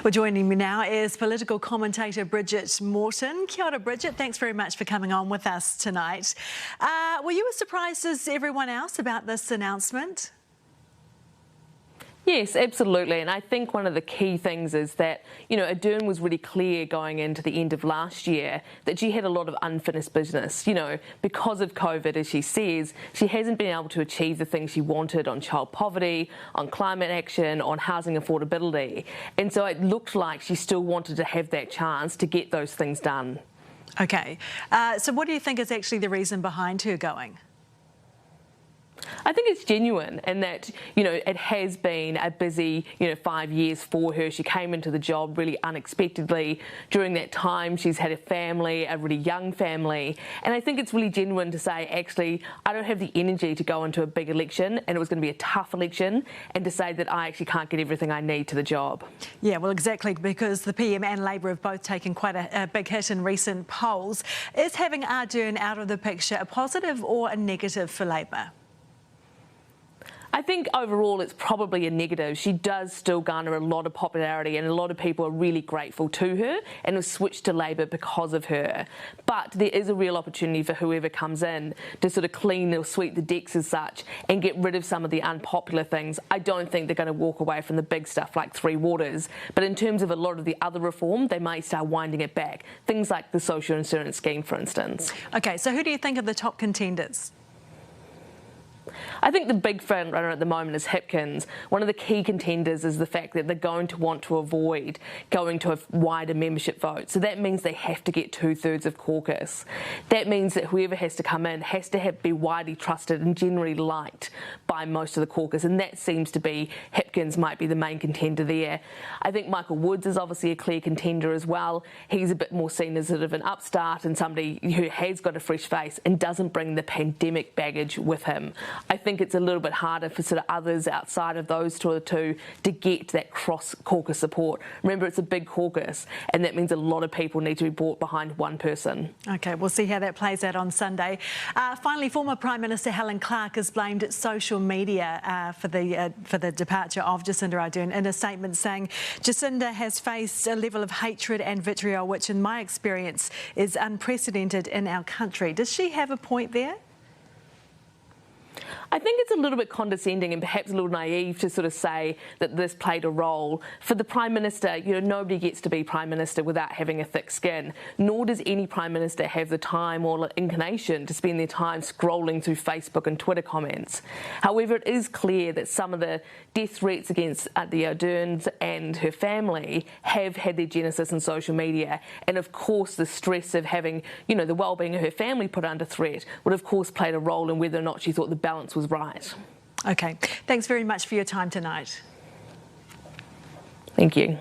Well, joining me now is political commentator Bridget Morton. Kia ora, Bridget. Thanks very much for coming on with us tonight. Were you as surprised as everyone else about this announcement? Yes, absolutely. And I think one of the key things is that, Ardern was really clear going into the end of last year that she had a lot of unfinished business. Because of COVID, as she says, she hasn't been able to achieve the things she wanted on child poverty, on climate action, on housing affordability. And so it looked like she still wanted to have that chance to get those things done. OK. So what do you think is actually the reason behind her going? I think it's genuine in that, it has been a busy, 5 years for her. She came into the job really unexpectedly. During that time, she's had a family, a really young family. And I think it's really genuine to say, actually, I don't have the energy to go into a big election, and it was going to be a tough election, and to say that I actually can't get everything I need to the job. Yeah, well, exactly, because the PM and Labor have both taken quite a big hit in recent polls. Is having Ardern out of the picture a positive or a negative for Labor? I think overall it's probably a negative. She does still garner a lot of popularity, and a lot of people are really grateful to her and have switched to Labor because of her. But there is a real opportunity for whoever comes in to sort of clean or sweep the decks as such and get rid of some of the unpopular things. I don't think they're going to walk away from the big stuff like Three Waters, but in terms of a lot of the other reform, they may start winding it back. Things like the social insurance scheme, for instance. OK, so who do you think are the top contenders? I think the big front runner at the moment is Hipkins. One of the key contenders is the fact that they're going to want to avoid going to a wider membership vote. So that means they have to get 2/3 of caucus. That means that whoever has to come in has to be widely trusted and generally liked by most of the caucus. And that seems to be Hipkins might be the main contender there. I think Michael Woods is obviously a clear contender as well. He's a bit more seen as sort of an upstart and somebody who has got a fresh face and doesn't bring the pandemic baggage with him. I think it's a little bit harder for sort of others outside of those two to get that cross-caucus support. Remember, it's a big caucus, and that means a lot of people need to be brought behind one person. OK, we'll see how that plays out on Sunday. Finally, former Prime Minister Helen Clark has blamed social media for the departure of Jacinda Ardern in a statement saying Jacinda has faced a level of hatred and vitriol which, in my experience, is unprecedented in our country. Does she have a point there? I think it's a little bit condescending and perhaps a little naive to sort of say that this played a role. For the Prime Minister, nobody gets to be Prime Minister without having a thick skin, nor does any Prime Minister have the time or inclination to spend their time scrolling through Facebook and Twitter comments. However, it is clear that some of the death threats against the Arderns and her family have had their genesis in social media. And of course, the stress of having, the well-being of her family put under threat would of course played a role in whether or not she thought the balance was right. OK. Thanks very much for your time tonight. Thank you.